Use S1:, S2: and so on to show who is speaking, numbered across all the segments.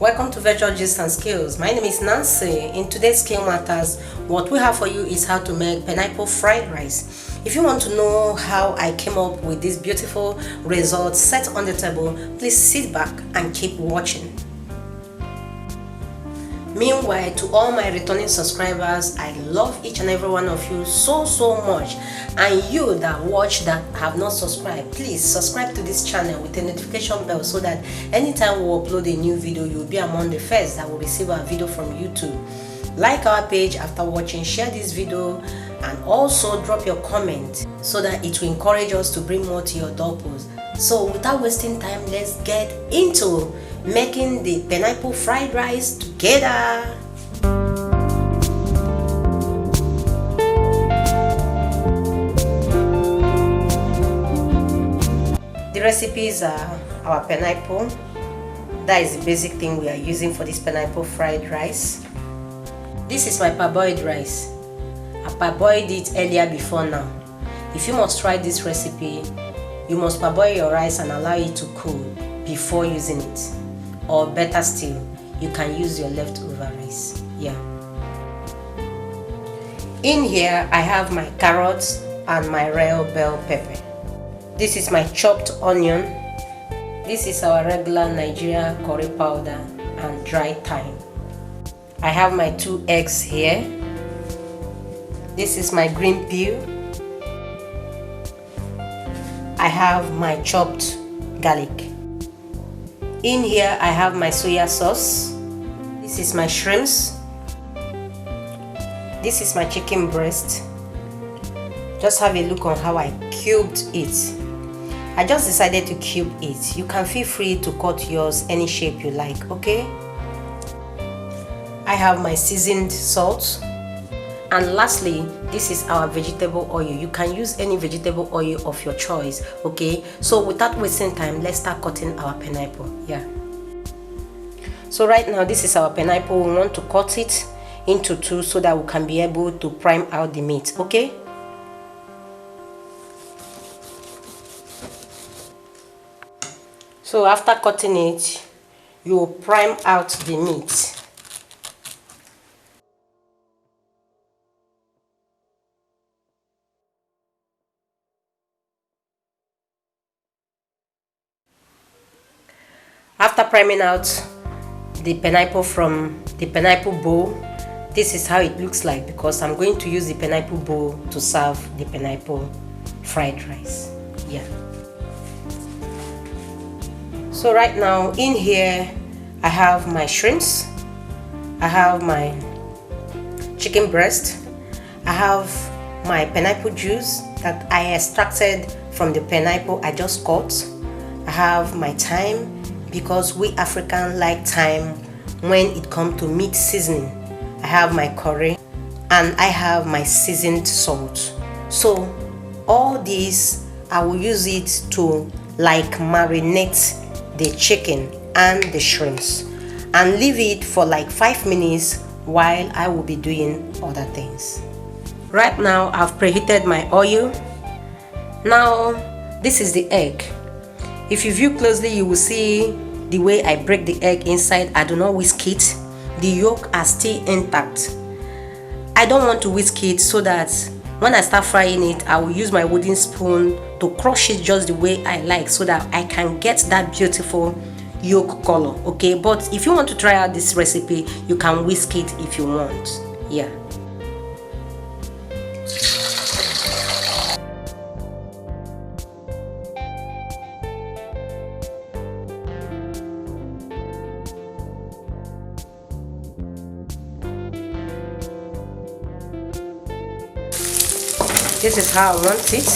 S1: Welcome to Virtual Gist and Skills. My name is Nancy. In today's Skill Matters, what we have for you is how to make pineapple fried rice. If you want to know how I came up with this beautiful result set on the table, please sit back and keep watching. Meanwhile, to all my returning subscribers, I love each and every one of you so much. And you that watch that have not subscribed, please subscribe to this channel with a notification bell so that anytime we upload a new video, you'll be among the first that will receive our video from YouTube. Like our page after watching, share this video, and also drop your comment so that it will encourage us to bring more to your doorpost. So without wasting time, let's get into making the pineapple fried rice together. The recipes are our pineapple. That is the basic thing we are using for this pineapple fried rice. This is my parboiled rice. I parboiled it earlier before now. If you must try this recipe, you must parboil your rice and allow it to cool before using it. Or better still, you can use your leftover rice. Yeah. In here, I have my carrots and my real bell pepper. This is my chopped onion. This is our regular Nigeria curry powder and dry thyme. I have my 2 eggs here. This is my green pea. I have my chopped garlic. In here I have my soy sauce. This is my shrimps. This is my chicken breast. Just have a look on how I cubed it. I just decided to cube it. You can feel free to cut yours any shape you like, okay? I have my seasoned salt. And lastly, this is our vegetable oil. You can use any vegetable oil of your choice, okay? So without wasting time, let's start cutting our pineapple. Yeah. So right now, this is our pineapple. We want to cut it into 2 so that we can be able to prime out the meat, okay? So after cutting it, you will prime out the meat. After priming out the pineapple from the pineapple bowl, this is how it looks like, because I'm going to use the pineapple bowl to serve the pineapple fried rice. Yeah. So right now in here I have my shrimps, I have my chicken breast, I have my pineapple juice that I extracted from the pineapple I just cut, I have my thyme, because we Africans like thyme when it comes to meat seasoning. I have my curry and I have my seasoned salt. So all these I will use it to like marinate the chicken and the shrimps and leave it for like 5 minutes while I will be doing other things. Right now I've preheated my oil. Now this is the egg. If you view closely, you will see the way I break the egg inside. I do not whisk it. The yolk are still intact. I don't want to whisk it so that when I start frying it, I will use my wooden spoon to crush it just the way I like so that I can get that beautiful yolk color, okay? But if you want to try out this recipe, you can whisk it if you want. Yeah. This is how I want it.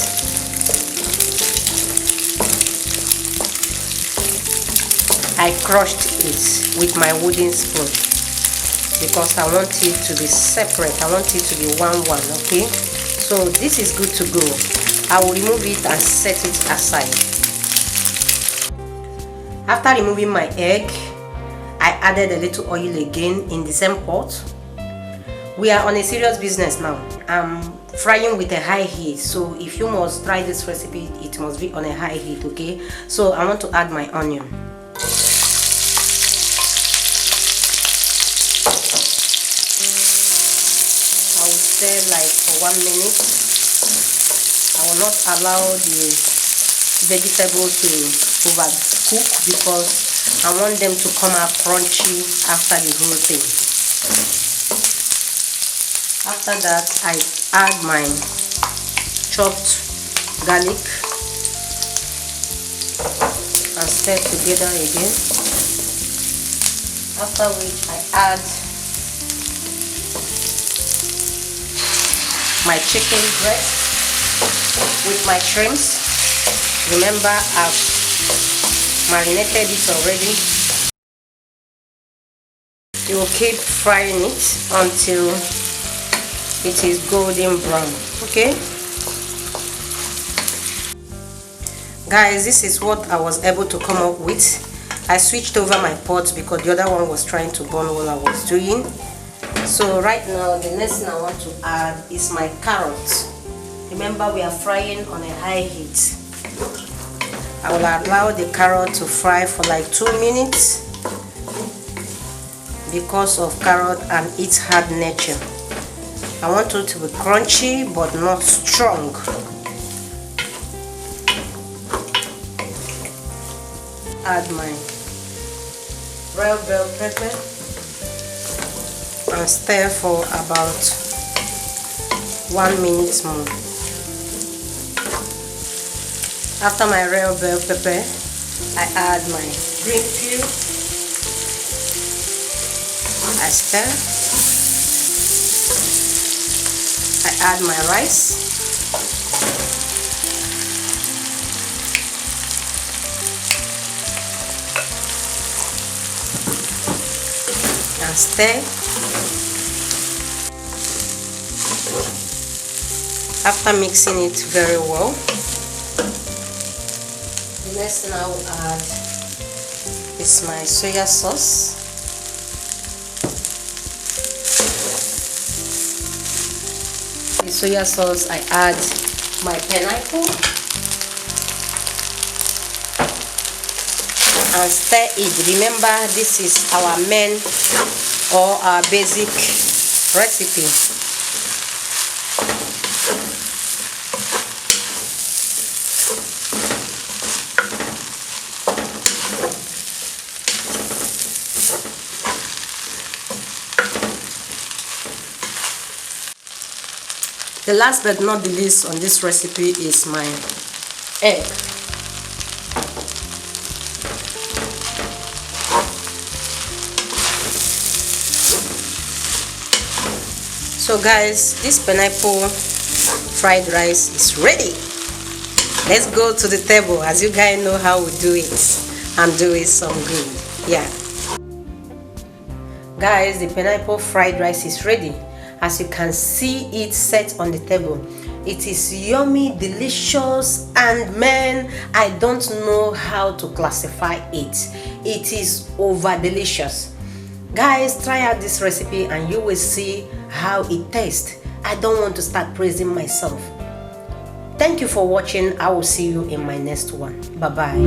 S1: I crushed it with my wooden spoon because I want it to be separate. I want it to be one, okay? So this is good to go. I will remove it and set it aside. After removing my egg, I added a little oil again in the same pot. We are on a serious business now. I'm frying with a high heat, so if you must try this recipe, it must be on a high heat, okay? So I want to add my onion. stir like for 1 minute. I will not allow the vegetable to overcook because I want them to come out crunchy after the whole thing. After that, I add my chopped garlic and stir together again. After which I add my chicken breast with my shrimps. Remember, I've marinated it already. You will keep frying it until it is golden brown. Okay, guys, this is what I was able to come up with. I switched over my pot because the other one was trying to burn while I was doing. So right now, the next thing I want to add is my carrots. Remember, we are frying on a high heat. I will allow the carrot to fry for like 2 minutes because of carrot and its hard nature. I want it to be crunchy but not strong. Add my red bell pepper and stir for about 1 minute more. After my red bell pepper, I add my green pea. I stir. I add my rice. And stir. After mixing it very well, the next thing I will add is my soy sauce. The soy sauce, I add my pineapple and stir it. Remember, this is our main or our basic recipe. The last but not the least on this recipe is my egg. So guys, this pineapple fried rice is ready. Let's go to the table. As you guys know how we do it, and do it some good. Yeah. Guys, the pineapple fried rice is ready. As you can see it set on the table. It is yummy, delicious, and man, I don't know how to classify it. It is over delicious. Guys, try out this recipe and you will see how it tastes. I don't want to start praising myself. Thank you for watching. I will see you in my next one. Bye bye.